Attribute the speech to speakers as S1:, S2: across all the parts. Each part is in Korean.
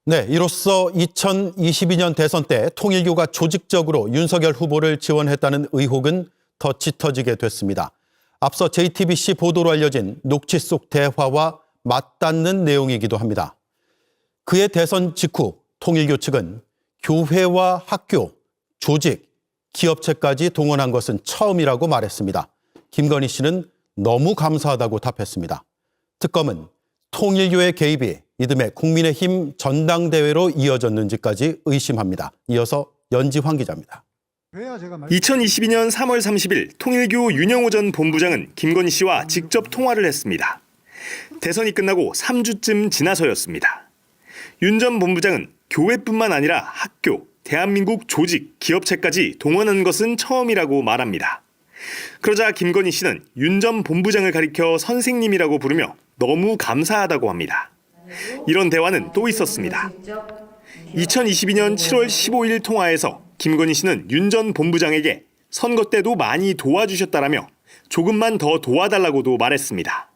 S1: 네, 이로써 2022년 대선 때 통일교가 조직적으로 윤석열 후보를 지원했다는 의혹은 더 짙어지게 됐습니다. 앞서 JTBC 보도로 알려진 녹취 속 대화와 맞닿는 내용이기도 합니다. 그의 대선 직후 통일교 측은 교회와 학교, 조직, 기업체까지 동원한 것은 처음이라고 말했습니다. 김건희 씨는 너무 감사하다고 답했습니다. 특검은 통일교의 개입이 이듬해 국민의힘 전당대회로 이어졌는지까지 의심합니다. 이어서 연지환 기자입니다.
S2: 2022년 3월 30일 통일교 윤영호 전 본부장은 김건희 씨와 직접 통화를 했습니다. 대선이 끝나고 3주쯤 지나서였습니다. 윤 전 본부장은 교회뿐만 아니라 학교, 대한민국 조직, 기업체까지 동원한 것은 처음이라고 말합니다. 그러자 김건희 씨는 윤 전 본부장을 가리켜 선생님이라고 부르며 너무 감사하다고 합니다. 이런 대화는 또 있었습니다. 2022년 7월 15일 통화에서 김건희 씨는 윤 전 본부장에게 선거 때도 많이 도와주셨다라며 조금만 더 도와달라고도 말했습니다.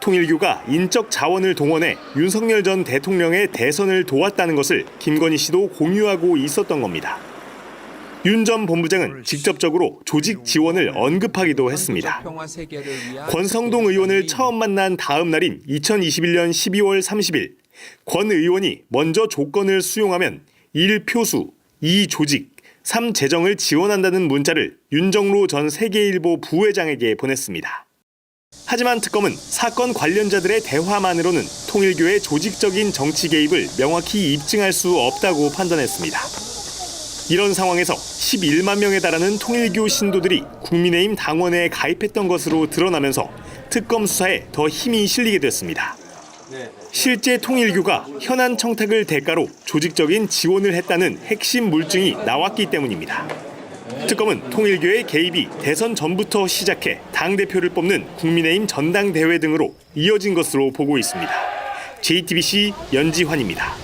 S2: 통일교가 인적 자원을 동원해 윤석열 전 대통령의 대선을 도왔다는 것을 김건희 씨도 공유하고 있었던 겁니다. 윤 전 본부장은 직접적으로 조직 지원을 언급하기도 했습니다. 권성동 의원을 처음 만난 다음 날인 2021년 12월 30일 권 의원이 먼저 조건을 수용하면 1. 표수, 2. 조직, 3. 재정을 지원한다는 문자를 윤정로 전 세계일보 부회장에게 보냈습니다. 하지만 특검은 사건 관련자들의 대화만으로는 통일교의 조직적인 정치 개입을 명확히 입증할 수 없다고 판단했습니다. 이런 상황에서 11만 명에 달하는 통일교 신도들이 국민의힘 당원에 가입했던 것으로 드러나면서 특검 수사에 더 힘이 실리게 됐습니다. 실제 통일교가 현안 청탁을 대가로 조직적인 지원을 했다는 핵심 물증이 나왔기 때문입니다. 특검은 통일교의 개입이 대선 전부터 시작해 당대표를 뽑는 국민의힘 전당대회 등으로 이어진 것으로 보고 있습니다. JTBC 연지환입니다.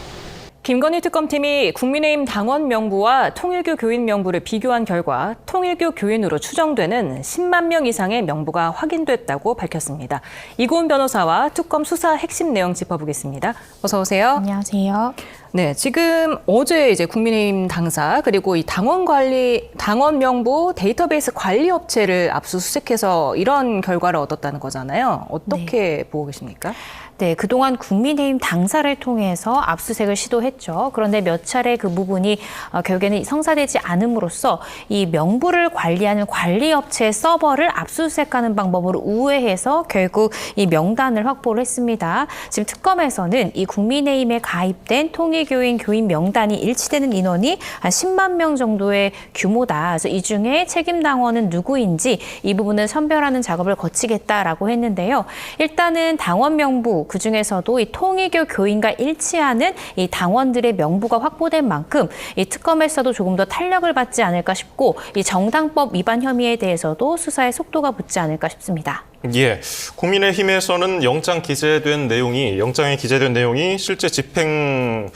S3: 김건희 특검팀이 국민의힘 당원 명부와 통일교 교인 명부를 비교한 결과 통일교 교인으로 추정되는 10만 명 이상의 명부가 확인됐다고 밝혔습니다. 이고은 변호사와 특검 수사 핵심 내용 짚어보겠습니다. 어서 오세요.
S4: 안녕하세요.
S3: 네, 지금 어제 이제 국민의힘 당사 그리고 이 당원 명부 데이터베이스 관리 업체를 압수수색해서 이런 결과를 얻었다는 거잖아요. 어떻게 보고 계십니까?
S4: 네, 그동안 국민의힘 당사를 통해서 압수수색을 시도했죠. 그런데 몇 차례 그 부분이 결국에는 성사되지 않음으로써 이 명부를 관리하는 관리업체의 서버를 압수수색하는 방법으로 우회해서 결국 이 명단을 확보를 했습니다. 지금 특검에서는 이 국민의힘에 가입된 통일교인 교인 명단이 일치되는 인원이 한 10만 명 정도의 규모다. 그래서 이 중에 책임 당원은 누구인지 이 부분은 선별하는 작업을 거치겠다라고 했는데요. 일단은 당원 명부 그중에서도 이 통일교 교인과 일치하는 이 당원들의 명부가 확보된 만큼 이 특검에서도 조금 더 탄력을 받지 않을까 싶고 이 정당법 위반 혐의에 대해서도 수사에 속도가 붙지 않을까 싶습니다.
S5: 예, 국민의힘에서는 영장에 기재된 내용이 실제 집행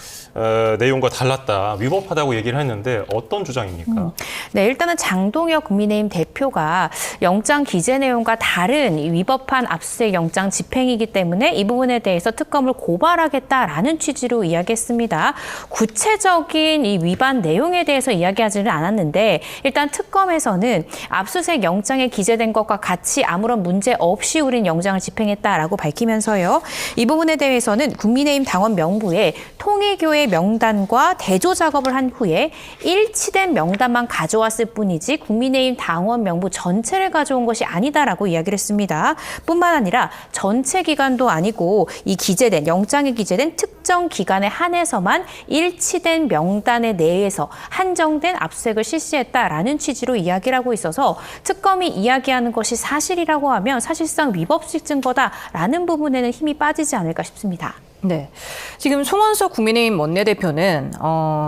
S5: 내용과 달랐다, 위법하다고 얘기를 했는데 어떤 주장입니까?
S4: 네, 일단은 장동혁 국민의힘 대표가 영장 기재 내용과 다른 위법한 압수수색 영장 집행이기 때문에 이 부분에 대해서 특검을 고발하겠다라는 취지로 이야기했습니다. 구체적인 이 위반 내용에 대해서 이야기하지는 않았는데 일단 특검에서는 압수수색 영장에 기재된 것과 같이 아무런 문제 없이 우린 영장을 집행했다라고 밝히면서요. 이 부분에 대해서는 국민의힘 당원 명부에 통일교의 명단과 대조 작업을 한 후에 일치된 명단만 가져왔을 뿐이지 국민의힘 당원 명부 전체를 가져온 것이 아니다라고 이야기를 했습니다. 뿐만 아니라 전체 기간도 아니고 이 영장에 기재된 특정 기간에 한해서만 일치된 명단에 내에서 한정된 압수수색을 실시했다라는 취지로 이야기를 하고 있어서 특검이 이야기하는 것이 사실이라고 하면 사실상 위법식 증거다라는 부분에는 힘이 빠지지 않을까 싶습니다.
S3: 네, 지금 송원석 국민의힘 원내대표는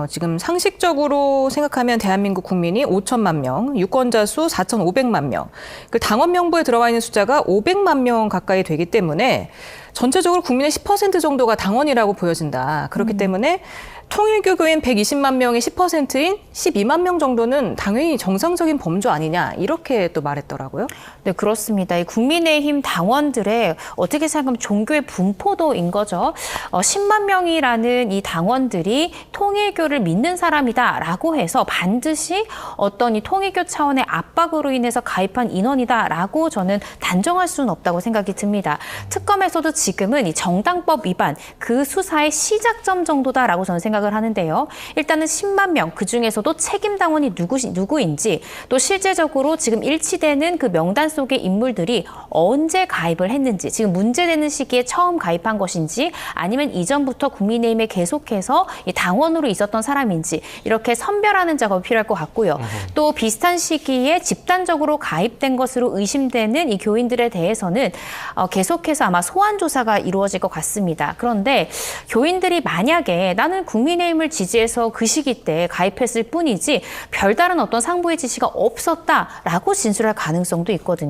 S3: 지금 상식적으로 생각하면 대한민국 국민이 5천만 명, 유권자 수 4,500만 명, 그 당원 명부에 들어와 있는 숫자가 500만 명 가까이 되기 때문에 전체적으로 국민의 10% 정도가 당원이라고 보여진다. 그렇기 때문에 통일교 교인 120만 명의 10%인 12만 명 정도는 당연히 정상적인 범주 아니냐 이렇게 또 말했더라고요.
S4: 네, 그렇습니다. 이 국민의힘 당원들의 어떻게 생각하면 종교의 분포도인 거죠. 10만 명이라는 이 당원들이 통일교를 믿는 사람이다라고 해서 반드시 어떤 이 통일교 차원의 압박으로 인해서 가입한 인원이다라고 저는 단정할 수는 없다고 생각이 듭니다. 특검에서도 지금은 이 정당법 위반 그 수사의 시작점 정도다라고 저는 생각을 하는데요. 일단은 10만 명, 그중에서도 책임 당원이 누구인지 또 실제적으로 지금 일치되는 그 명단 속의 인물들이 언제 가입을 했는지, 지금 문제되는 시기에 처음 가입한 것인지 아니면 이전부터 국민의힘에 계속해서 이 당원으로 있었던 사람인지 이렇게 선별하는 작업이 필요할 것 같고요. 또 비슷한 시기에 집단적으로 가입된 것으로 의심되는 이 교인들에 대해서는 계속해서 아마 소환 조사가 이루어질 것 같습니다. 그런데 교인들이 만약에 나는 국민의힘을 지지해서 그 시기 때 가입했을 뿐이지 별다른 어떤 상부의 지시가 없었다라고 진술할 가능성도 있거든요.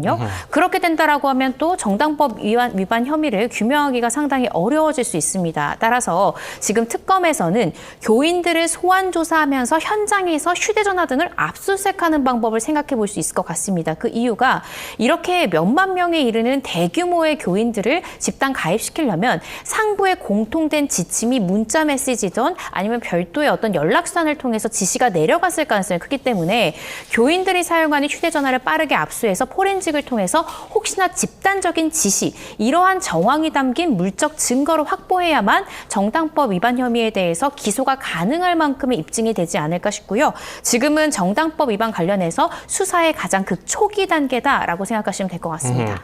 S4: 그렇게 된다라고 하면 또 정당법 위반 혐의를 규명하기가 상당히 어려워질 수 있습니다. 따라서 지금 특검에서는 교인들을 소환 조사하면서 현장에서 휴대전화 등을 압수수색하는 방법을 생각해 볼 수 있을 것 같습니다. 그 이유가 이렇게 몇만 명에 이르는 대규모의 교인들을 집단 가입시키려면 상부의 공통된 지침이 문자 메시지든 아니면 별도의 어떤 연락선을 통해서 지시가 내려갔을 가능성이 크기 때문에 교인들이 사용하는 휴대전화를 빠르게 압수해서 포렌식을 통해서 혹시나 집단적인 지시, 이러한 정황이 담긴 물적 증거를 확보해야만 정당법 위반 혐의에 대해서 기소가 가능할 만큼의 입증이 되지 않을까 싶고요. 지금은 정당법 위반 관련해서 수사의 가장 초기 단계다라고 생각하시면 될 것 같습니다.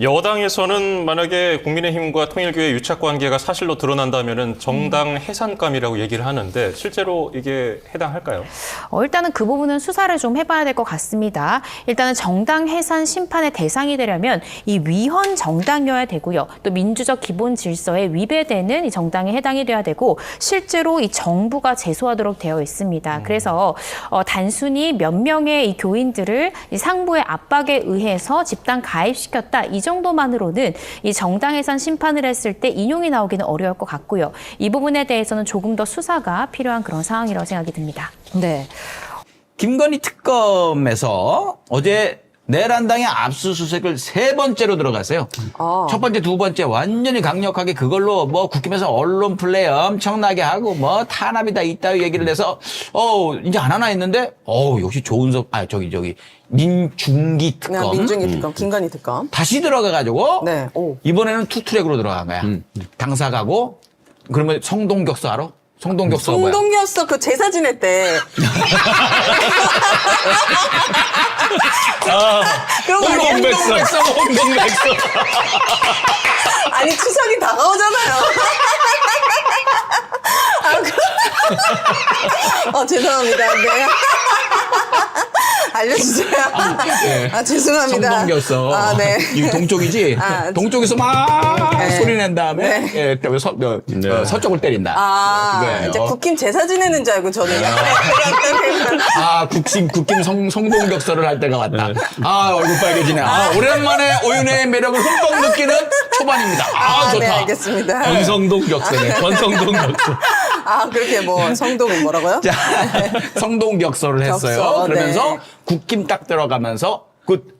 S5: 여당에서는 만약에 국민의힘과 통일교의 유착 관계가 사실로 드러난다면은 정당 해산감이라고 얘기를 하는데 실제로 이게 해당할까요?
S4: 일단은 그 부분은 수사를 좀 해봐야 될 것 같습니다. 일단은 정당 해산 심판의 대상이 되려면 이 위헌 정당이어야 되고요. 또 민주적 기본 질서에 위배되는 이 정당에 해당이 돼야 되고 실제로 이 정부가 제소하도록 되어 있습니다. 그래서 단순히 몇 명의 이 교인들을 이 상부의 압박에 의해서 집단 가입시켰다. 이 정도만으로는 이 정당 해산 심판을 했을 때 인용이 나오기는 어려울 것 같고요. 이 부분에 대해서는 조금 더 수사가 필요한 그런 상황이라고 생각이 듭니다.
S3: 네.
S6: 김건희 특검에서 어제 내란당의 압수수색을 3번째로 들어갔어요. 첫 번째, 두 번째 완전히 강력하게 그걸로 뭐 국힘에서 언론 플레이 엄청나게 하고 뭐 탄압이다 이따위 얘기를 해서 이제 안 하나 했는데 역시 민중기 특검.
S7: 민중기 특검, 김건희 특검.
S6: 다시 들어가가지고
S7: 네. 오.
S6: 이번에는 투트랙으로 들어간 거야. 당사가고 그러면 성동격서 알아? 성동격서가 뭐야?
S7: 송동이었어. 그 제사 지낼 때. 그런 거 아니야?
S6: 홍동백서.
S7: 아니, 추석이 다가오잖아요. 죄송합니다. 네. 알려주세요.
S6: 네.
S7: 죄송합니다.
S6: 성동격서.
S7: 네.
S6: 이거 동쪽이지? 동쪽에서 막
S7: 네.
S6: 소리 낸 다음에 서쪽을 때린다. 이거예요.
S7: 이제 국힘 제사 지내는 줄 알고 저는.
S6: 국힘 성동격서를 할 때가 왔다. 얼굴 빨개지네. 오랜만에 오윤회의 매력을 흠뻑 느끼는 초반입니다. 좋다.
S7: 네, 알겠습니다.
S6: 권성동격서네. 권성동격서.
S7: 그렇게 성동은 뭐라고요?
S6: 자, 성동격서를 했어요.
S7: 격서,
S6: 그러면서
S7: 네.
S6: 국힘 딱 들어가면서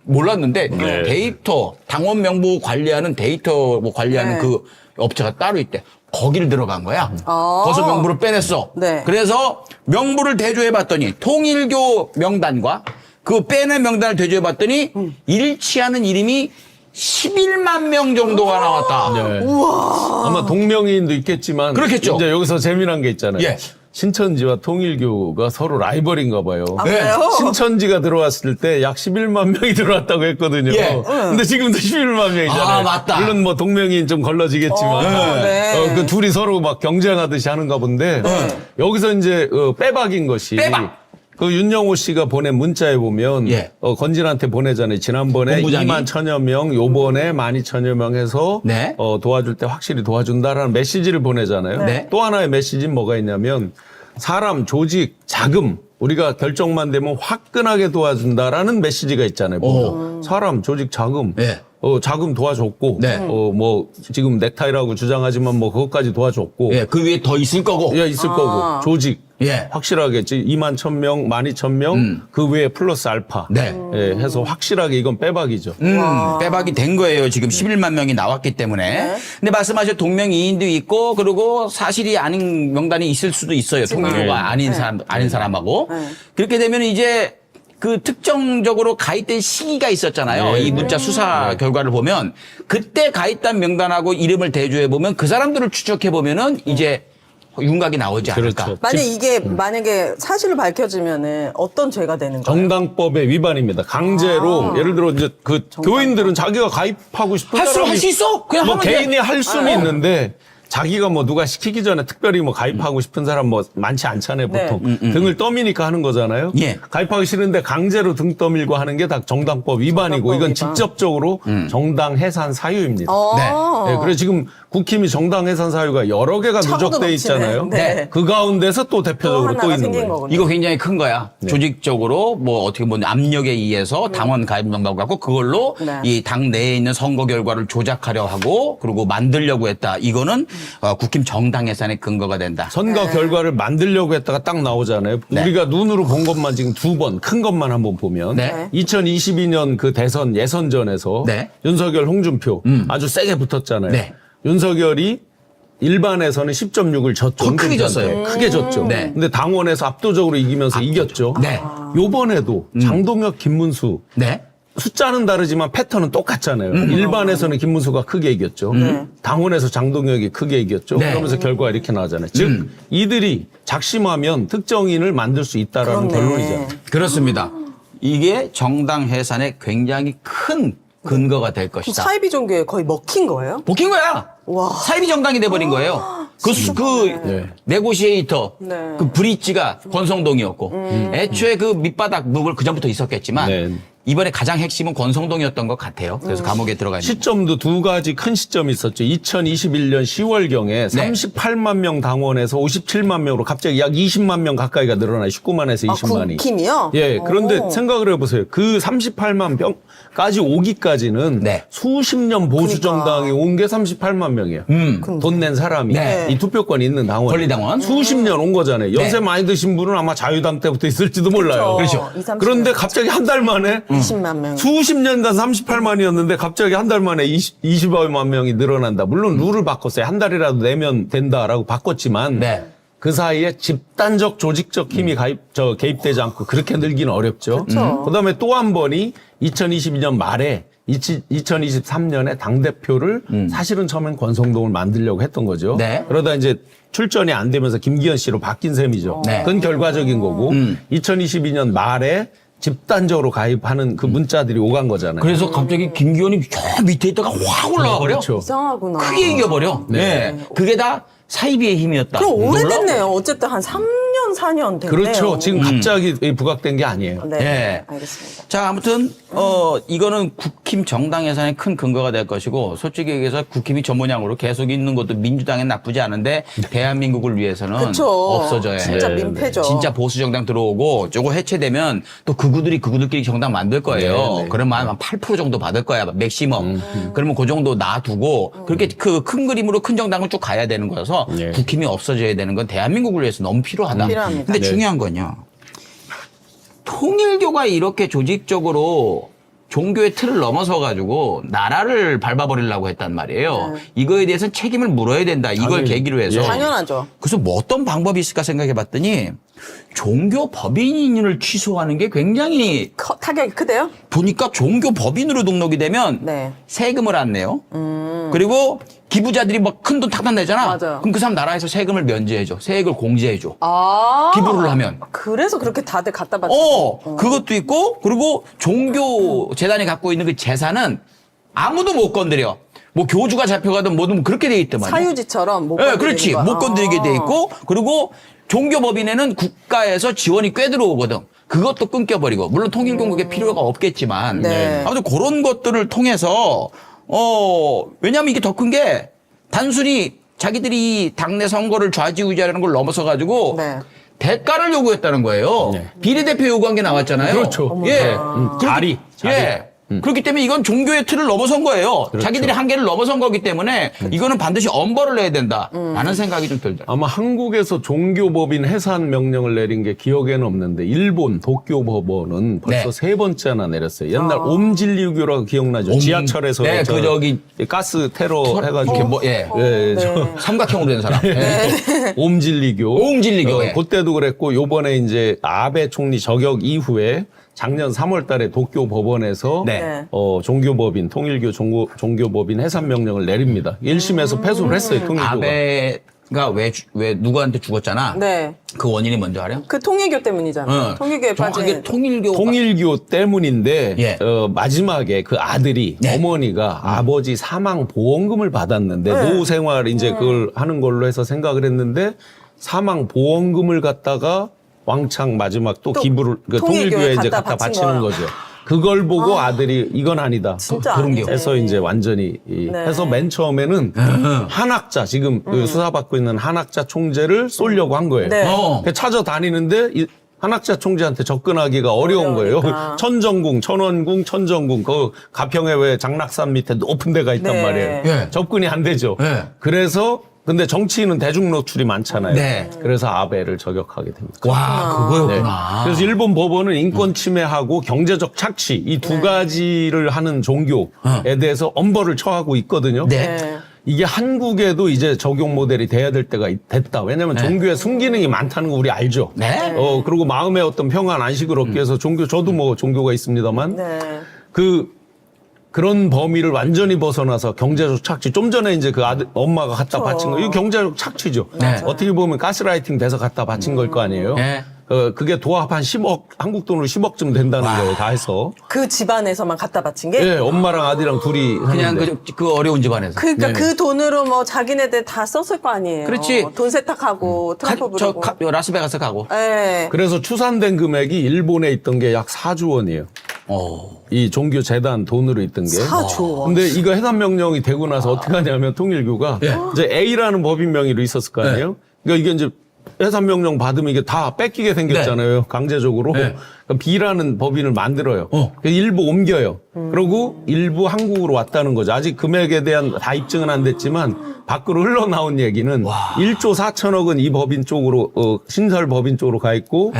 S6: 몰랐는데 데이터 당원 명부 관리하는 데이터 관리하는
S7: 네.
S6: 그 업체가 따로 있대. 거기를 들어간 거야. 거기서 명부를 빼냈어.
S7: 네.
S6: 그래서 명부를 대조해봤더니 통일교 명단과 그 빼낸 명단을 대조해봤더니 일치하는 이름이 11만 명 정도가 나왔다.
S8: 네. 아마 동명이인도 있겠지만
S6: 그렇겠죠.
S8: 이제 여기서 재미난 게 있잖아요.
S6: 예.
S8: 신천지와 통일교가 서로 라이벌인가 봐요.
S7: 그래요?
S8: 신천지가 들어왔을 때 약 11만 명이 들어왔다고 했거든요.
S6: 예.
S8: 근데 지금도 11만 명이잖아요.
S6: 맞다.
S8: 물론 뭐 동명이인 좀 걸러지겠지만
S7: 네.
S8: 그 둘이 서로 막 경쟁하듯이 하는가 본데 여기서 이제 빼박인 것이
S6: 빼박.
S8: 그 윤영호 씨가 보낸 문자에 보면
S6: 예.
S8: 건진한테 보내잖아요. 지난번에
S6: 본부장이?
S8: 2만 1,000여 명, 요번에 12,000여 명 해서
S6: 네.
S8: 도와줄 때 확실히 도와준다라는 메시지를 보내잖아요.
S6: 네.
S8: 또 하나의 메시지는 뭐가 있냐면 사람, 조직, 자금 우리가 결정만 되면 화끈하게 도와준다라는 메시지가 있잖아요. 보면. 사람, 조직, 자금.
S6: 예.
S8: 자금 도와줬고,
S6: 네.
S8: 뭐 지금 넥타이라고 주장하지만 뭐 그것까지 도와줬고,
S6: 예, 그 위에 더 있을 거고.
S8: 예, 있을 거고 조직
S6: 예.
S8: 확실하게 2만 1,000명, 12,000명 그 외에 플러스 알파
S6: 네.
S8: 예, 해서 확실하게 이건 빼박이죠.
S6: 빼박이 된 거예요. 지금 11만 명이 나왔기 때문에. 근데 말씀하신 동명이인도 있고, 그리고 사실이 아닌 명단이 있을 수도 있어요. 통일교가 아닌 사람하고. 그렇게 되면 이제 그 특정적으로 가입된 시기가 있었잖아요. 이 문자 수사 결과를 보면 그때 가입된 명단하고 이름을 대조해 보면 그 사람들을 추적해 보면은 이제 윤곽이 나오지 않을까.
S8: 그렇죠.
S7: 만약에 사실을 밝혀지면은 어떤 죄가 되는 거예요?
S8: 정당법의 위반입니다. 강제로 예를 들어 이제 그 교인들은 자기가 가입하고 싶은
S6: 할 수
S8: 사람이
S6: 있어. 그냥
S8: 뭐
S6: 하면 돼.
S8: 개인이 할 수는 있는데 자기가 뭐 누가 시키기 전에 특별히 뭐 가입하고 싶은 사람 뭐 많지 않잖아요, 보통. 등을 떠미니까 하는 거잖아요.
S6: 예.
S8: 가입하기 싫은데 강제로 등 떠밀고 하는 게 다 정당법 위반이고
S7: 정당법
S8: 이건
S7: 위반.
S8: 직접적으로 정당 해산 사유입니다.
S6: 네.
S8: 네, 그래서 지금 국힘이 정당 해산 사유가 여러 개가
S7: 차고도
S8: 누적돼
S7: 넘치네.
S8: 있잖아요.
S7: 네.
S8: 그 가운데서 또 대표적으로 또
S7: 하나가
S8: 있는
S7: 생긴
S8: 거예요.
S7: 거군요.
S6: 이거 굉장히 큰 거야. 조직적으로 뭐 어떻게 보면 압력에 의해서 당원 가입 명단 갖고 그걸로
S7: 네.
S6: 이 당 내에 있는 선거 결과를 조작하려 하고 그리고 만들려고 했다. 이거는 국힘 정당 해산의 근거가 된다.
S8: 선거 결과를 만들려고 했다가 딱 나오잖아요.
S6: 네.
S8: 우리가 눈으로 본 것만 지금 2번, 큰 것만 한번 보면
S6: 네.
S8: 2022년 그 대선 예선전에서
S6: 네.
S8: 윤석열, 홍준표 아주 세게 붙었잖아요.
S6: 네.
S8: 윤석열이 일반에서는 10.6을 졌죠.
S6: 크게 졌어요.
S8: 크게 졌죠.
S6: 네.
S8: 근데 당원에서 압도적으로 이기면서 이겼죠.
S6: 네.
S8: 요번에도 장동혁, 김문수
S6: 네.
S8: 숫자는 다르지만 패턴은 똑같잖아요. 일반에서는 김문수가 크게 이겼죠. 당원에서 장동혁이 크게 이겼죠.
S6: 네.
S8: 그러면서 결과가 이렇게 나오잖아요. 즉 이들이 작심하면 특정인을 만들 수 있다라는
S7: 그렇네.
S8: 결론이잖아요.
S6: 그렇습니다. 이게 정당 해산의 굉장히 큰 근거가 될
S7: 그럼
S6: 것이다.
S7: 사이비 종교에 거의 먹힌 거예요?
S6: 먹힌 거야.
S7: 와.
S6: 사이비 정당이 돼버린 거예요. 그 네고시에이터,
S7: 네.
S6: 그 브릿지가 권성동이었고, 애초에 그 밑바닥 묵을 그 전부터 있었겠지만,
S8: 네.
S6: 이번에 가장 핵심은 권성동이었던 것 같아요. 그래서 감옥에 들어가 있는.
S8: 시점도 두 가지 큰 시점이 있었죠. 2021년 10월경에
S6: 네.
S8: 38만 명 당원에서 57만 명으로 갑자기 약 20만 명 가까이가 늘어나요. 19만에서 20만이.
S7: 국힘이요?
S8: 예, 그런데
S7: 오.
S8: 생각을 해보세요. 그 38만 명까지 오기까지는
S6: 네.
S8: 수십 년 보수 정당이 온 게 38만 명이에요. 돈 낸 사람이
S6: 네.
S8: 이 투표권 있는 당원.
S6: 권리당원.
S8: 수십 년 온 거잖아요. 연세 많이 드신 분은 아마 자유당 때부터 있을지도 몰라요.
S7: 그렇죠. 20, 30
S8: 그런데
S7: 년.
S8: 갑자기 한 달 만에
S7: 20만 명.
S8: 수십 년간 38만이었는데 갑자기 한 달 만에 20여만 명이 늘어난다. 물론 룰을 바꿨어요. 한 달이라도 내면 된다라고 바꿨지만
S6: 네.
S8: 그 사이에 집단적 조직적 힘이 개입되지 않고 그렇게 늘기는 어렵죠.
S7: 그렇죠.
S8: 그다음에 또 한 번이 2022년 말에 2023년에 당대표를 사실은 처음엔 권성동을 만들려고 했던 거죠.
S6: 네.
S8: 그러다 이제 출전이 안 되면서 김기현 씨로 바뀐 셈이죠.
S6: 네.
S8: 그건 결과적인 거고 2022년 말에 집단적으로 가입하는 그 문자들이 오간 거잖아요.
S6: 그래서 갑자기 김기현이 저 밑에 있다가 확 올라와 버려.
S8: 그렇죠.
S7: 이상하구나.
S6: 크게 이겨버려. 네. 그게 다 사이비의 힘이었다.
S7: 그럼
S6: 놀라워.
S7: 오래됐네요. 어쨌든 한 3년, 4년 됐네요.
S8: 그렇죠. 지금 갑자기 부각된 게 아니에요.
S7: 네.
S6: 네.
S7: 알겠습니다.
S6: 자, 아무튼 이거는 국힘 정당 해산의 큰 근거가 될 것이고 솔직히 얘기해서 국힘이 저 모양으로 계속 있는 것도 민주당엔 나쁘지 않은데 대한민국을 위해서는
S7: 그쵸.
S6: 없어져야 해.
S7: 진짜 민폐죠.
S6: 진짜 보수 정당 들어오고 저거 해체되면 또 그구들끼리 정당 만들 거예요. 그러면 한 8% 정도 받을 거야. 맥시멈. 그러면 그 정도 놔두고 그렇게 그 큰 그림으로 큰 정당은 쭉 가야 되는 거여서 국힘이 없어져야 되는 건 대한민국을 위해서 너무 필요하다.
S7: 필요합니다.
S6: 근데 중요한 건요. 통일교가 이렇게 조직적으로 종교의 틀을 넘어서 가지고 나라를 밟아버리려고 했단 말이에요. 이거에 대해서는 책임을 물어야 된다. 이걸
S8: 당연히.
S6: 계기로 해서.
S7: 당연하죠.
S6: 그래서 뭐 어떤 방법이 있을까 생각해 봤더니 종교 법인을 취소하는 게 굉장히
S7: 타격이 크대요?
S6: 보니까 종교 법인으로 등록이 되면
S7: 네.
S6: 세금을 안 내요. 그리고 기부자들이 막 큰 돈 탁탁 내잖아.
S7: 맞아요.
S6: 그럼 그 사람 나라에서 세금을 면제해줘. 세액을 공제해줘.
S7: 아.
S6: 기부를 하면.
S7: 그래서 그렇게 다들 갖다 바치고.
S6: 그것도 있고, 그리고 종교 재단이 갖고 있는 그 재산은 아무도 못 건드려. 뭐 교주가 잡혀가든 뭐든 그렇게 돼 있더만.
S7: 사유지처럼 못
S6: 네,
S7: 건드리는
S6: 그렇지.
S7: 거야.
S6: 못 건드리게 돼 있고, 그리고 종교법인에는 국가에서 지원이 꽤 들어오거든. 그것도 끊겨버리고. 물론 통일경국에 필요가 없겠지만.
S7: 네.
S6: 아무튼 그런 것들을 통해서, 왜냐면 이게 더 큰 게 단순히 자기들이 당내 선거를 좌지우지하려는 걸 넘어서 가지고
S7: 네.
S6: 대가를 요구했다는 거예요. 비례대표 요구한 게 나왔잖아요.
S8: 그렇죠.
S6: 예.
S8: 자리.
S6: 예. 그렇기 때문에 이건 종교의 틀을 넘어선 거예요. 자기들이 한계를 넘어선 거기 때문에 이거는 반드시 엄벌을 내야 된다라는 생각이 좀 들더라고요.
S8: 아마 한국에서 종교법인 해산 명령을 내린 게 기억에는 없는데 일본 도쿄법원은 벌써
S6: 네.
S8: 3번째나 내렸어요. 옛날 옴진리교라고 기억나죠? 지하철에서
S6: 네, 그 저기
S8: 가스 테러 해가지고
S6: 이렇게 뭐, 예.
S8: 예,
S7: 네.
S6: 삼각형으로 된 사람. 예.
S8: 옴진리교.
S6: 옴진리교, 예.
S8: 그때도 그랬고 요번에 이제 아베 총리 저격 이후에 작년 3월 달에 도쿄 법원에서
S6: 네.
S8: 종교법인 통일교 종교법인 해산 명령을 내립니다. 1심에서 패소를 했어요. 통일교가.
S6: 아베가 왜 누구한테 죽었잖아.
S7: 네.
S6: 그 원인이 뭔지 알아요?
S7: 그 통일교 때문이잖아요. 통일교에
S6: 정확하게
S7: 빠진.
S8: 통일교 때문인데
S6: 예.
S8: 마지막에 그 아들이
S6: 네.
S8: 어머니가 아버지 사망 보험금을 받았는데 노후 생활 이제 그걸 하는 걸로 해서 생각을 했는데 사망 보험금을 갖다가 왕창 마지막 또 기부를 통일교에 이제 갖다 바치는 거죠. 그걸 보고 아들이 이건 아니다.
S7: 진짜
S6: 그런 게
S7: 아니지.
S8: 해서 이제 완전히 해서 맨 처음에는 한학자 지금 그 수사받고 있는 한학자 총재를 쏠려고 한 거예요.
S7: 네.
S8: 그래서 찾아다니는데 이 한학자 총재한테 접근하기가 어려운 거예요.
S7: 어려우니까.
S8: 천정궁, 천원궁, 천정궁 그 가평에 왜 장락산 밑에 높은 데가 있단
S7: 네.
S8: 말이에요.
S6: 예.
S8: 접근이 안 되죠.
S6: 예.
S8: 그래서 근데 정치인은 대중 노출이 많잖아요.
S6: 네.
S8: 그래서 아베를 저격하게 됩니다.
S6: 와, 그거였구나.
S8: 그래서 일본 법원은 인권 침해하고 경제적 착취 이 두 가지를 하는 종교에 대해서 엄벌을 처하고 있거든요.
S6: 네.
S8: 이게 한국에도 이제 적용 모델이 돼야 될 때가 됐다. 왜냐하면 종교에 순기능이 많다는 거 우리 알죠.
S6: 네.
S8: 그리고 마음의 어떤 평안 안식을 얻기 위해서 저도 뭐 종교가 있습니다만
S7: 네.
S8: 그런 범위를 완전히 벗어나서 경제적 착취. 좀 전에 이제 그 엄마가 갖다 바친 거. 이거 경제적 착취죠.
S6: 네.
S8: 어떻게 보면 가스라이팅 돼서 갖다 바친 걸 거 아니에요.
S6: 네.
S8: 그게 도합 한 10억, 한국 돈으로 10억쯤 된다는 거예요. 다 해서.
S7: 그 집안에서만 갖다 바친 게?
S8: 예, 엄마랑 아들이랑 둘이
S6: 그냥
S8: 하는데.
S6: 그 어려운 집안에서.
S7: 그러니까
S6: 네.
S7: 그 돈으로 뭐 자기네들 다 썼을 거 아니에요.
S6: 그렇지.
S7: 돈 세탁하고 트럼프 부르고.
S6: 라스베가스 가고.
S7: 예.
S8: 그래서 추산된 금액이 일본에 있던 게 약 4조 원이에요. 이 종교 재단 돈으로 있던 게.
S7: 4조 원.
S8: 근데 이거 해산 명령이 되고 나서 어떻게 하냐면 통일교가 이제 A라는 법인 명의로 있었을 거 아니에요. 그러니까 이게 이제 해산 명령 받으면 이게 다 뺏기게 생겼잖아요. 강제적으로.
S6: 네.
S8: 그럼 B라는 법인을 만들어요. 그래서 일부 옮겨요. 그리고 일부 한국으로 왔다는 거죠. 아직 금액에 대한 다 입증은 안 됐지만 밖으로 흘러나온 얘기는 1조 4천억은 이 법인 쪽으로 신설 법인 쪽으로 가 있고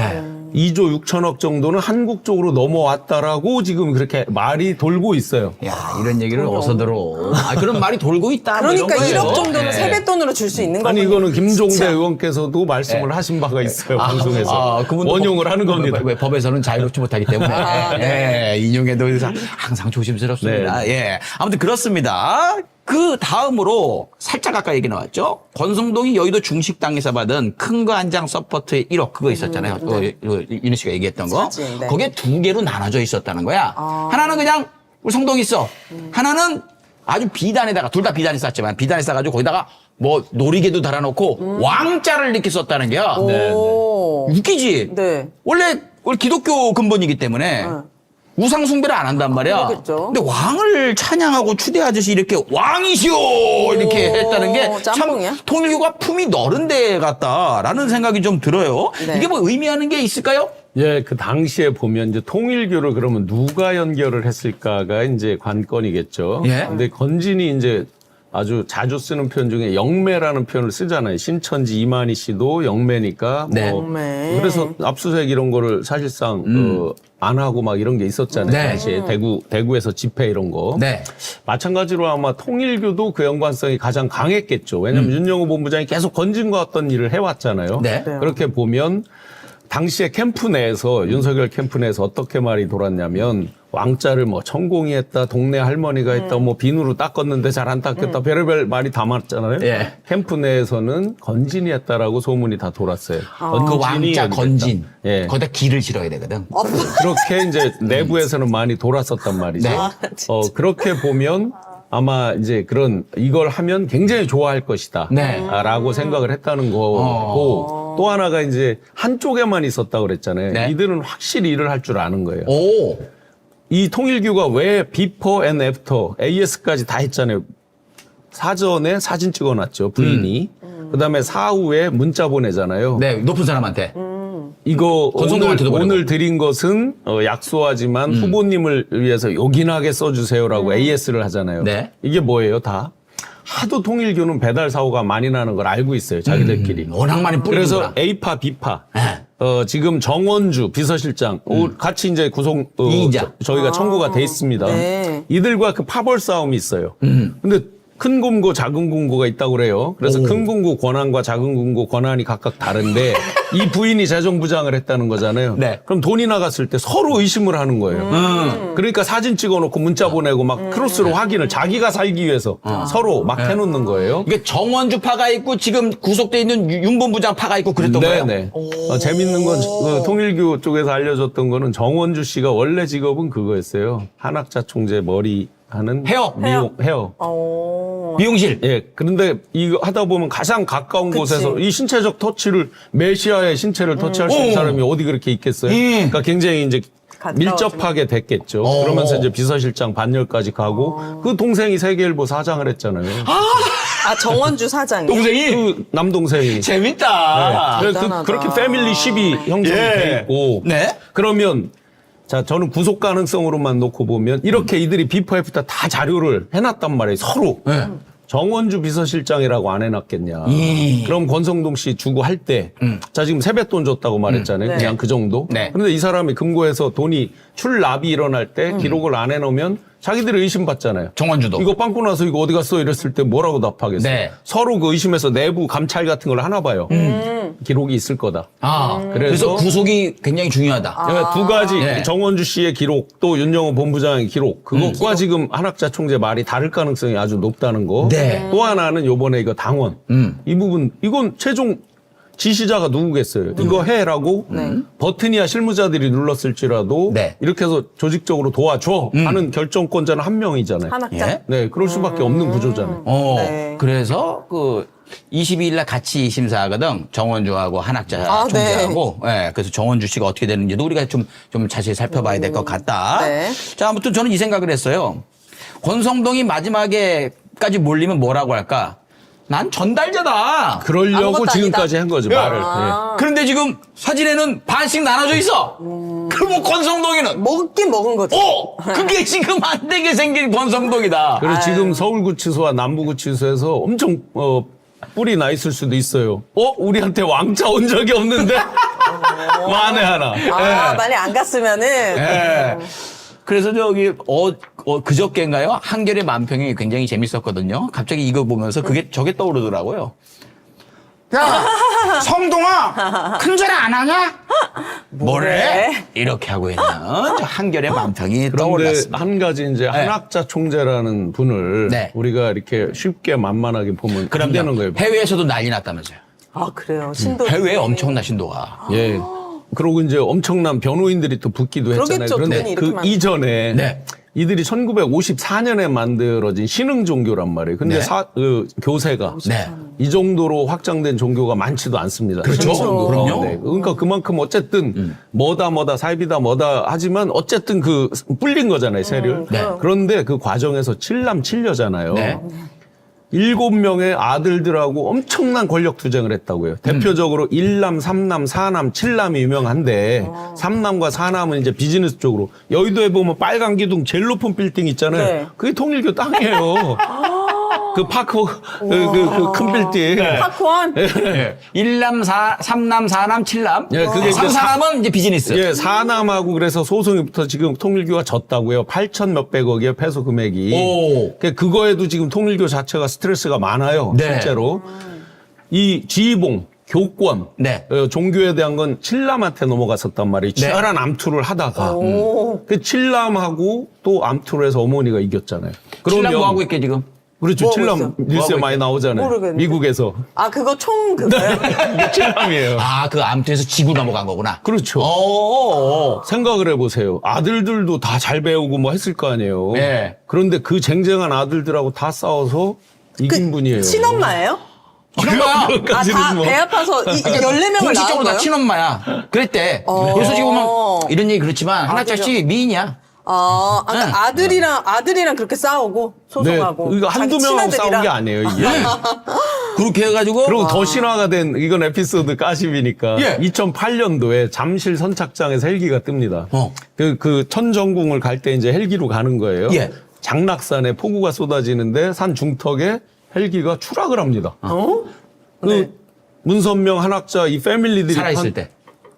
S8: 2조 6천억 정도는 한국 쪽으로 넘어왔다라고 지금 그렇게 말이 돌고 있어요.
S6: 야, 이런 얘기를 어디서 들어. 그런 말이 돌고 있다. 뭐
S7: 그러니까
S6: 이런 거예요.
S7: 1억 정도는 세뱃돈으로 줄 수 있는 거예요.
S8: 아니 이거는 김종대 의원께서도 말씀을 하신 바가 있어요. 방송에서.
S6: 그분도
S8: 원용을 하는 겁니다.
S6: 왜 법에서는 자유롭지 못하기 때문에 인용에도 항상 조심스럽습니다.
S8: 네.
S6: 예, 아무튼 그렇습니다. 그 다음으로 살짝 아까 얘기 나왔죠. 권성동이 여의도 중식당에서 받은 큰 거 한 장 서포트의 1억 그거 있었잖아요. 윤희 씨가 얘기했던 거.
S7: 사진, 네.
S6: 거기에 두 개로 나눠져 있었다는 거야. 하나는 그냥 우리 성동이 있어. 하나는 아주 비단에다가 둘 다 비단에 쌌지만 비단에 싸가지고 거기다가 뭐 놀이개도 달아놓고 왕자를 이렇게 썼다는 게야.
S7: 오.
S6: 웃기지?
S7: 네.
S6: 원래 기독교 근본이기 때문에 우상 숭배를 안 한단 말이야.
S7: 그러겠죠.
S6: 근데 왕을 찬양하고 추대하듯이 이렇게 왕이시오 이렇게 했다는 게 참
S7: 짬뽕이야?
S6: 통일교가 품이 너른 데 같다라는 생각이 좀 들어요.
S7: 네.
S6: 이게 뭐 의미하는 게 있을까요?
S8: 예, 그 당시에 보면 이제 통일교를 그러면 누가 연결을 했을까가 이제 관건이겠죠.
S6: 예.
S8: 근데 건진이 이제 아주 자주 쓰는 표현 중에 영매라는 표현을 쓰잖아요. 신천지 이만희 씨도 영매니까.
S6: 네.
S7: 영매.
S8: 그래서 압수수색 이런 거를 사실상 안 하고 막 이런 게 있었잖아요.
S6: 네.
S8: 당시에 대구에서 집회 이런 거.
S6: 네.
S8: 마찬가지로 아마 통일교도 그 연관성이 가장 강했겠죠. 왜냐하면 윤영호 본부장이 계속 건진과 어떤 일을 해왔잖아요.
S6: 네.
S8: 그렇게 보면 당시에 캠프 내에서 윤석열 캠프 내에서 어떻게 말이 돌았냐면 왕자를 뭐 천공이 했다, 동네 할머니가 했다, 뭐 비누로 닦았는데 잘 안 닦였다, 별의별 말이 다 많았잖아요.
S6: 예.
S8: 캠프 내에서는 건진이 했다라고 소문이 다 돌았어요.
S6: 그 왕자 건진.
S8: 예.
S6: 거기다 기를 실어야 되거든.
S8: 그렇게 이제 내부에서는 많이 돌았었단 말이죠.
S6: 네.
S8: 그렇게 보면 아마 이제 이걸 하면 굉장히 좋아할 것이다.
S6: 네.
S8: 라고 생각을 했다는 거고 또 하나가 이제 한쪽에만 있었다고 그랬잖아요.
S6: 네.
S8: 이들은 확실히 일을 할 줄 아는 거예요.
S6: 오.
S8: 이 통일교가 왜 비포 앤 애프터 AS까지 다 했잖아요. 사전에 사진 찍어놨죠. 부인이. 그다음에 사후에 문자 보내잖아요.
S6: 네, 높은 사람한테.
S8: 이거
S6: 권성동한테도
S8: 오늘 드린 것은 약소하지만 후보님을 위해서 요긴하게 써주세요라고 AS를 하잖아요.
S6: 네.
S8: 이게 뭐예요, 다? 하도 통일교는 배달 사고가 많이 나는 걸 알고 있어요, 자기들끼리.
S6: 워낙 많이 뿌리는구나.
S8: 그래서 A파, B파.
S6: 네.
S8: 지금 정원주 비서실장 같이 이제 구속
S6: 이인자.
S8: 저희가 청구가 돼 있습니다.
S7: 네.
S8: 이들과 그 파벌 싸움이 있어요. 근데 큰 공고, 작은 공고가 있다고 그래요. 그래서 큰 공고 권한과 작은 공고 권한이 각각 다른데 이 부인이 재정부장을 했다는 거잖아요.
S6: 네.
S8: 그럼 돈이 나갔을 때 서로 의심을 하는 거예요. 그러니까 사진 찍어놓고 문자 보내고 막 크로스로 확인을 자기가 살기 위해서 서로 막 해놓는 거예요.
S6: 이게 정원주 파가 있고 지금 구속돼 있는 윤 본부장 파가 있고 그랬던 거예요?
S8: 네네. 재밌는 건 통일교 쪽에서 알려줬던 거는 정원주 씨가 원래 직업은 그거였어요. 한학자 총재 머리 하는
S6: 헤어.
S8: 헤어.
S6: 미용실.
S8: 예. 그런데 이거 하다 보면 가장 가까운 곳에서 이 신체적 터치를 메시아의 신체를 터치할 수 있는 사람이 어디 그렇게 있겠어요? 그러니까 굉장히 이제 밀접하게 됐겠죠. 그러면서 이제 비서실장 반열까지 가고 그 동생이 세계일보 사장을 했잖아요.
S7: 아, 정원주 사장이.
S6: 동생이?
S8: 그 남동생이.
S6: 재밌다.
S8: 그래서
S7: 대단하다.
S8: 그렇게 패밀리 10이 형성이 돼 있고
S6: 네.
S8: 그러면 자 저는 구속 가능성으로만 놓고 보면 이렇게 이들이 비포 애프터 다 자료를 해놨단 말이에요. 서로. 정원주 비서실장이라고 안 해놨겠냐. 그럼 권성동 씨 주고 할 때, 자, 지금 세뱃돈 줬다고 말했잖아요. 그냥 그 정도.
S6: 네.
S8: 그런데 이 사람이 금고에서 돈이 출납이 일어날 때 기록을 안 해놓으면 자기들이 의심받잖아요.
S6: 정원주도.
S8: 이거 빵꾸 나서 이거 어디 갔어? 이랬을 때 뭐라고 답하겠어요?
S6: 네.
S8: 서로 그 의심해서 내부 감찰 같은 걸 하나 봐요. 기록이 있을 거다.
S6: 그래서 구속이 굉장히 중요하다.
S8: 두 가지
S6: 네.
S8: 정원주 씨의 기록 또 윤영호 본부장의 기록 그것과 지금 한학자 총재 말이 다를 가능성이 아주 높다는 거.
S6: 네.
S8: 또 하나는 요번에 이거 당원 이 부분 이건 최종 지시자가 누구겠어요? 이거 해라고 버튼이야 실무자들이 눌렀을지라도
S6: 네.
S8: 이렇게 해서 조직적으로 도와줘 하는 결정권자는 한 명이잖아요.
S7: 한학자.
S6: 예?
S8: 네, 그럴 수밖에 없는 구조잖아요.
S7: 네.
S6: 그래서 그 22일 날 같이 심사하거든. 정원주하고 한학자
S7: 아,
S6: 총재하고. 예, 그래서 정원주 씨가 어떻게 되는지도 우리가 좀 자세히 살펴봐야 될 것 같다.
S7: 네.
S6: 자, 아무튼 저는 이 생각을 했어요. 권성동이 마지막에까지 몰리면 뭐라고 할까? 난 전달자다.
S8: 그러려고
S7: 아무것도
S8: 지금까지 한 거죠, 말을. 네.
S6: 그런데 지금 사진에는 반씩 나눠져 있어. 그러면 권성동이는
S7: 먹긴 먹은 거죠.
S6: 그게 지금 안 되게 생긴 권성동이다.
S8: 그리고 지금 서울구치소와 남부구치소에서 엄청 뿔이 나 있을 수도 있어요. 우리한테 왕자 온 적이 없는데 만에 하나.
S7: 아, 만약 안 갔으면은.
S6: 예. 그래서 저기 그저께인가요? 한겨레 만평이 굉장히 재밌었거든요. 갑자기 이거 보면서 저게 떠오르더라고요. 야, 성동아, 큰절 안 하냐? 뭐래? 이렇게 하고 있는 저 한겨레 만평이
S8: 그런데
S6: 떠올랐습니다.
S8: 한 가지 이제 한학자 총재라는 분을
S6: 네.
S8: 우리가 이렇게 쉽게 만만하게 보면 안 되는 거예요.
S6: 해외에서도 난리 났다면서요.
S7: 아, 그래요. 신도.
S6: 해외에 엄청난 신도가.
S8: 예. 그러고 이제 엄청난 변호인들이 또 붙기도 했잖아요.
S7: 그러겠죠.
S8: 그런데
S7: 돈이 이렇게
S8: 그 이전에
S6: 네.
S8: 이들이 1954년에 만들어진 신흥 종교란 말이에요. 근데
S6: 네.
S8: 교세가
S6: 네.
S8: 이 정도로 확장된 종교가 많지도 않습니다.
S6: 그렇죠. 그럼요.
S8: 네. 그러니까 그만큼 어쨌든 뭐다 사입이다 뭐다 하지만 어쨌든 그 뿔린 거잖아요, 세를.
S6: 네.
S8: 그런데 그 과정에서 7남 7녀잖아요.
S6: 네.
S8: 7명의 아들들하고 엄청난 권력 투쟁을 했다고요. 대표적으로 1남, 3남, 4남, 7남이 유명한데 3남과 4남은 이제 비즈니스 쪽으로 여의도에 보면 빨간 기둥 제일 높은 빌딩 있잖아요.
S7: 네.
S8: 그게 통일교 땅이에요. 그 파크 그 큰 빌딩.
S7: 파크원.
S6: 1남, 3남, 4남, 7남.
S8: 예, 그게 이제
S6: 3남은 이제 비즈니스.
S8: 예, 4남하고 그래서 소송이부터 지금 통일교가 졌다고요. 8천 몇백억이에요, 패소 금액이.
S6: 오.
S8: 그거에도 지금 통일교 자체가 스트레스가 많아요.
S6: 네.
S8: 실제로. 이 지휘봉, 교권,
S6: 네.
S8: 종교에 대한 건 7남한테 넘어갔었단 말이에요. 치열한 암투를 하다가. 그 7남하고 또 암투를 해서 어머니가 이겼잖아요.
S6: 7남 뭐 하고 있게 지금?
S8: 그렇죠.
S7: 뭐 하고
S8: 7남
S7: 있어?
S8: 뉴스에
S6: 뭐
S8: 많이 나오잖아요.
S7: 모르겠는데.
S8: 미국에서.
S7: 아, 그거 총 그거요?
S8: 이게 7남이에요.
S6: 아, 그 암투에서 지고 넘어간 거구나.
S8: 그렇죠. 생각을 해보세요. 아들들도 다 잘 배우고 뭐 했을 거 아니에요.
S6: 네.
S8: 그런데 그 쟁쟁한 아들들하고 다 싸워서 이긴 분이에요.
S7: 친엄마예요?
S6: 친엄마야.
S7: 아,
S8: 그것까지는
S7: 다
S8: 뭐.
S7: 배 아파서 14명을 낳은
S6: 공식적으로 다
S7: 거예요?
S6: 친엄마야. 그랬대. 그래서 지금 보면 이런 얘기 그렇지만 한학자 씨 미인이야.
S7: 그러니까 아들이랑 그렇게 싸우고 소송하고.
S8: 이거 한두
S7: 자기
S8: 명하고 싸운
S7: 친아들이랑?
S8: 게 아니에요, 이게.
S6: 그렇게 해가지고
S8: 그리고 더 신화가 된 이건 에피소드 까십이니까
S6: 예.
S8: 2008년도에 잠실 선착장에서 헬기가 뜹니다. 그 천정궁을 갈 때 이제 헬기로 가는 거예요.
S6: 예.
S8: 장락산에 폭우가 쏟아지는데 산 중턱에 헬기가 추락을 합니다. 그 문선명 한학자 이 패밀리들이
S6: 살아있을 때.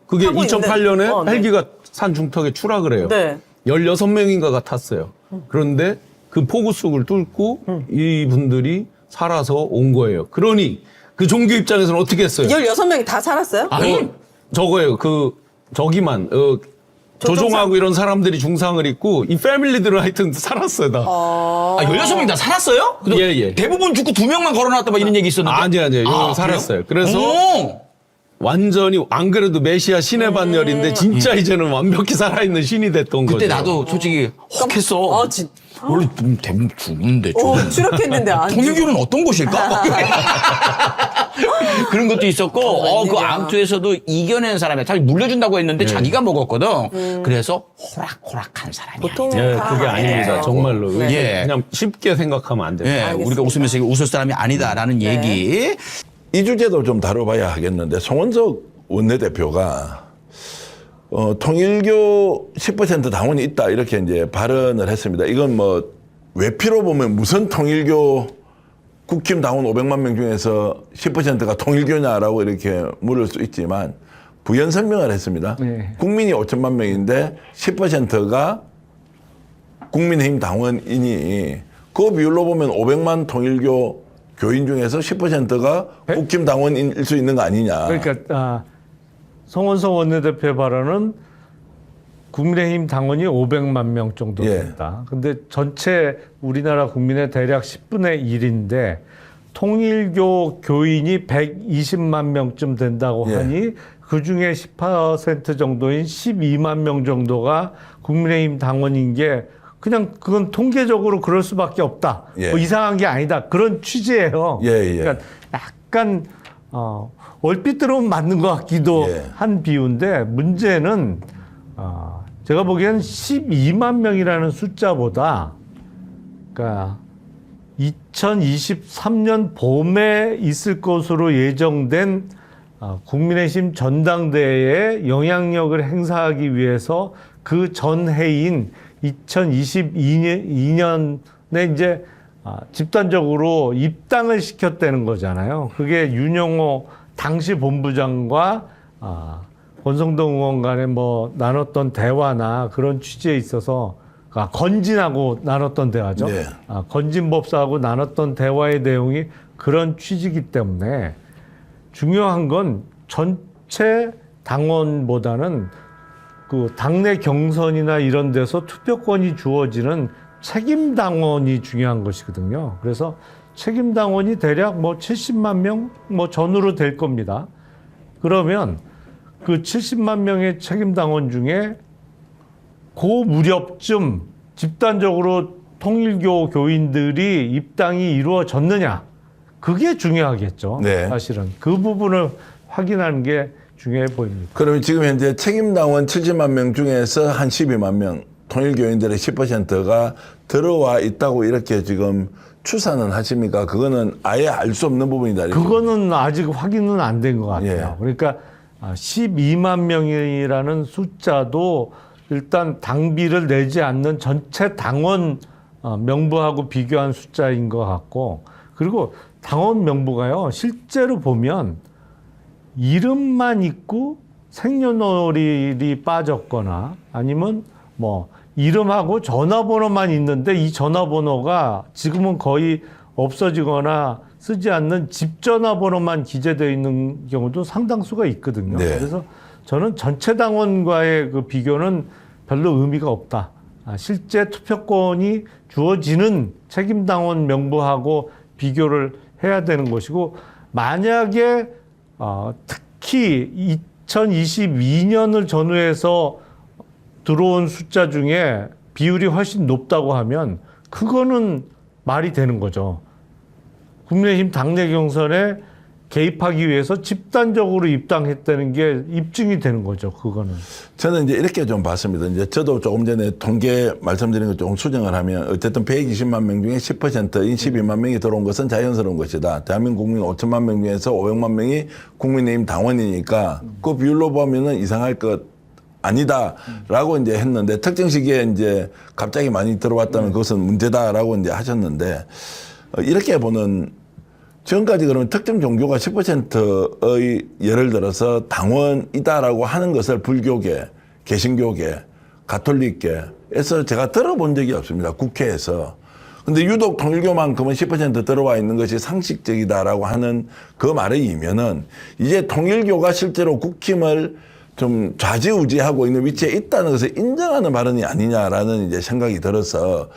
S8: 그게
S7: 타고 있는데.
S8: 2008년에
S7: 네.
S8: 헬기가 산 중턱에 추락을 해요.
S7: 네.
S8: 16명인가가 탔어요. 그런데 그 폭우 속을 뚫고 이분들이 살아서 온 거예요. 그러니 그 종교 입장에서는 어떻게 했어요?
S7: 16명이 다 살았어요?
S8: 저거예요. 저기만 조종하고 이런 사람들이 중상을 입고 이 패밀리들은 하여튼 살았어요 다.
S6: 16명 다 살았어요? 근데
S8: 예.
S6: 대부분 죽고 2명만 걸어놨다 막 이런 얘기 있었는데.
S8: 아니요. 살았어요. 그래서
S6: 오!
S8: 완전히 안 그래도 메시아 신의 반열인데 진짜 이제는 완벽히 살아있는 신이 됐던 거죠.
S6: 그때 나도 솔직히 혹했어. 원래 대부분 죽는데.
S7: 추락했는데 안
S6: 통일교는 어떤 곳일까? 그런 것도 있었고, 그 암투에서도 이겨낸 사람이 사실 물려준다고 했는데 자기가 먹었거든. 그래서 호락호락한 사람이야.
S7: 보통
S8: 예, 그게 아닙니다. 정말로.
S6: 예.
S8: 그냥 쉽게 생각하면 안 돼요.
S6: 예, 우리가 웃으면서 웃을 사람이 아니다라는 얘기.
S9: 이 주제도 좀 다뤄봐야 하겠는데 송원석 원내대표가 통일교 10% 당원이 있다 이렇게 이제 발언을 했습니다. 이건 뭐 외피로 보면 무슨 통일교 국힘 당원 500만 명 중에서 10%가 통일교냐라고 이렇게 물을 수 있지만 부연 설명을 했습니다. 국민이 5천만 명인데 10%가 국민의힘 당원이니 그 비율로 보면 500만 통일교 교인 중에서 10%가 국힘 당원일 수 있는 거 아니냐.
S10: 그러니까 송원석 원내대표의 발언은 국민의힘 당원이 500만 명 정도 된다. 근데 전체 우리나라 국민의 대략 10분의 1인데 통일교 교인이 120만 명쯤 된다고 하니 그중에 10% 정도인 12만 명 정도가 국민의힘 당원인 게 그냥 그건 통계적으로 그럴 수밖에 없다. 뭐 이상한 게 아니다. 그런 취지예요. 그러니까 약간 얼핏 들으면 맞는 것 같기도 한 비유인데 문제는 제가 보기엔 12만 명이라는 숫자보다 그러니까 2023년 봄에 있을 것으로 예정된 국민의힘 전당대회에 영향력을 행사하기 위해서 그 전해인 2022년에 이제 집단적으로 입당을 시켰다는 거잖아요. 그게 윤영호 당시 본부장과 권성동 의원 간에 뭐 나눴던 대화나 그런 취지에 있어서 건진하고 나눴던 대화죠. 건진 법사하고 나눴던 대화의 내용이 그런 취지이기 때문에 중요한 건 전체 당원보다는 그 당내 경선이나 이런 데서 투표권이 주어지는 책임 당원이 중요한 것이거든요. 그래서 책임 당원이 대략 뭐 70만 명 뭐 전후로 될 겁니다. 그러면 그 70만 명의 책임 당원 중에 그 무렵쯤 집단적으로 통일교 교인들이 입당이 이루어졌느냐, 그게 중요하겠죠. 사실은 그 부분을 확인하는 게 중요해 보입니다.
S9: 그러면 지금 현재 책임당원 70만 명 중에서 한 12만 명, 통일교인들의 10%가 들어와 있다고 이렇게 지금 추산은 하십니까? 그거는 아예 알 수 없는 부분이다.
S10: 그거는 아직 확인은 안 된 것 같아요. 그러니까 12만 명이라는 숫자도 일단 당비를 내지 않는 전체 당원 명부하고 비교한 숫자인 것 같고, 그리고 당원 명부가요, 실제로 보면 이름만 있고 생년월일이 빠졌거나 아니면 뭐 이름하고 전화번호만 있는데 이 전화번호가 지금은 거의 없어지거나 쓰지 않는 집 전화번호만 기재되어 있는 경우도 상당수가 있거든요. 그래서 저는 전체 당원과의 그 비교는 별로 의미가 없다. 실제 투표권이 주어지는 책임 당원 명부하고 비교를 해야 되는 것이고, 만약에 특히 2022년을 전후해서 들어온 숫자 중에 비율이 훨씬 높다고 하면 그거는 말이 되는 거죠. 국민의힘 당내 경선에 개입하기 위해서 집단적으로 입당했다는 게 입증이 되는 거죠. 그거는.
S9: 저는 이제 이렇게 좀 봤습니다. 이제 저도 조금 전에 통계 말씀드린 거 조금 수정을 하면 어쨌든 120만 명 중에 10%인 12만 명이 들어온 것은 자연스러운 것이다. 대한민국 국민 5천만 명 중에서 500만 명이 국민의힘 당원이니까 그 비율로 보면은 이상할 것 아니다라고 이제 했는데 특정 시기에 이제 갑자기 많이 들어왔다면 그것은 문제다라고 이제 하셨는데 이렇게 보는 지금까지 그러면 특정 종교가 10%의 예를 들어서 당원이다라고 하는 것을 불교계, 개신교계, 가톨릭계에서 제가 들어본 적이 없습니다. 국회에서. 근데 유독 통일교만큼은 10% 들어와 있는 것이 상식적이다라고 하는 그 말에 이면은 이제 통일교가 실제로 국힘을 좀 좌지우지하고 있는 위치에 있다는 것을 인정하는 발언이 아니냐라는 이제 생각이 들어서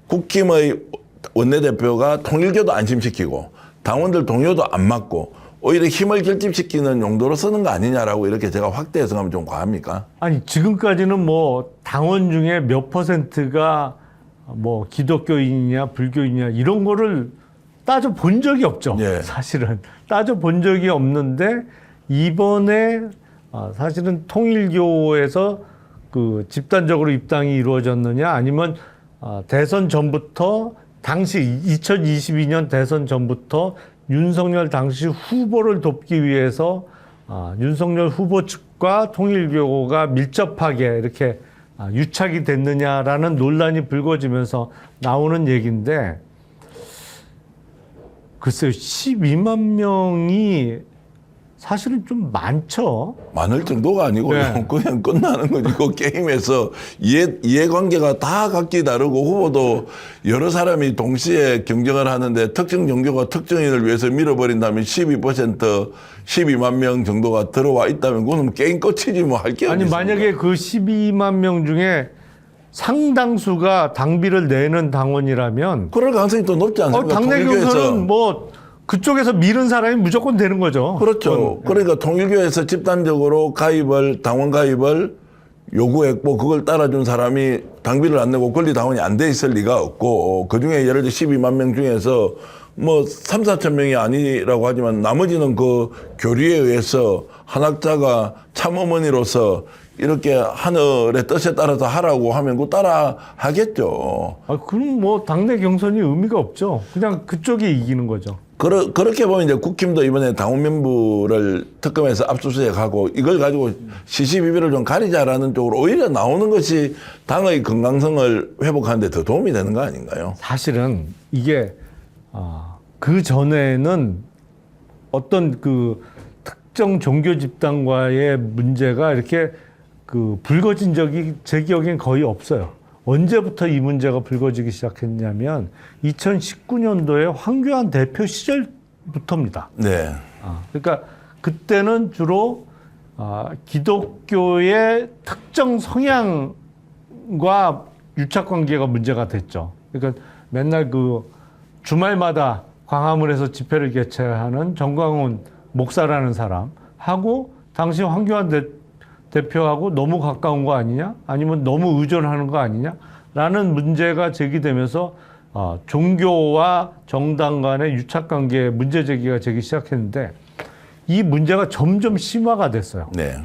S9: 국힘의 원내대표가 통일교도 안심시키고 당원들 동요도 안 맞고 오히려 힘을 결집시키는 용도로 쓰는 거 아니냐라고 이렇게 제가 확대 해석하면 좀 과합니까?
S10: 아니, 지금까지는 뭐 당원 중에 몇 퍼센트가 뭐 기독교인이냐 불교인이냐 이런 거를 따져 본 적이 없죠.
S9: 예.
S10: 사실은 따져 본 적이 없는데 이번에 사실은 통일교에서 그 집단적으로 입당이 이루어졌느냐 아니면 대선 전부터 당시 2022년 대선 전부터 윤석열 당시 후보를 돕기 위해서 윤석열 후보 측과 통일교가 밀접하게 이렇게 유착이 됐느냐라는 논란이 불거지면서 나오는 얘기인데 글쎄요 12만 명이 사실은 좀 많죠.
S9: 많을 정도가 아니고요.
S10: 네.
S9: 그냥 끝나는 거지. 그 게임에서 이해관계가 다 각기 다르고 후보도 여러 사람이 동시에 경쟁을 하는데 특정 종교가 특정인을 위해서 밀어버린다면 12만 명 정도가 들어와 있다면 그거는 게임 끝이지 뭐 할 게
S10: 아니
S9: 없습니다.
S10: 만약에 그 12만 명 중에 상당수가 당비를 내는 당원이라면
S9: 그럴 가능성이 또 높지 않습니까?
S10: 당내
S9: 통일교에서.
S10: 경선은 뭐 그쪽에서 밀은 사람이 무조건 되는 거죠.
S9: 그렇죠. 그러니까 통일교에서 집단적으로 당원 가입을 요구했고 그걸 따라준 사람이 당비를 안 내고 권리 당원이 안 돼 있을 리가 없고 그중에 예를 들어 12만 명 중에서 뭐 3, 4천 명이 아니라고 하지만 나머지는 그 교리에 의해서 한학자가 참어머니로서 이렇게 하늘의 뜻에 따라서 하라고 하면 그거 따라 하겠죠.
S10: 그럼 뭐 당내 경선이 의미가 없죠. 그냥 그쪽이 이기는 거죠.
S9: 그렇게 보면 이제 국힘도 이번에 당원 명부를 특검에서 압수수색하고 이걸 가지고 시시비비를 좀 가리자라는 쪽으로 오히려 나오는 것이 당의 건강성을 회복하는 데 더 도움이 되는 거 아닌가요?
S10: 사실은 이게 그 전에는 어떤 그 특정 종교 집단과의 문제가 이렇게 그 불거진 적이 제 기억엔 거의 없어요. 언제부터 이 문제가 불거지기 시작했냐면 2019년도에 황교안 대표 시절부터입니다.
S9: 네.
S10: 그러니까 그때는 주로 기독교의 특정 성향과 유착 관계가 문제가 됐죠. 그러니까 맨날 그 주말마다 광화문에서 집회를 개최하는 정광훈 목사라는 사람하고 당시 황교안 대표하고 너무 가까운 거 아니냐? 아니면 너무 의존하는 거 아니냐? 라는 문제가 제기되면서 종교와 정당 간의 유착관계 문제 제기가 되기 시작했는데 이 문제가 점점 심화가 됐어요.
S9: 네.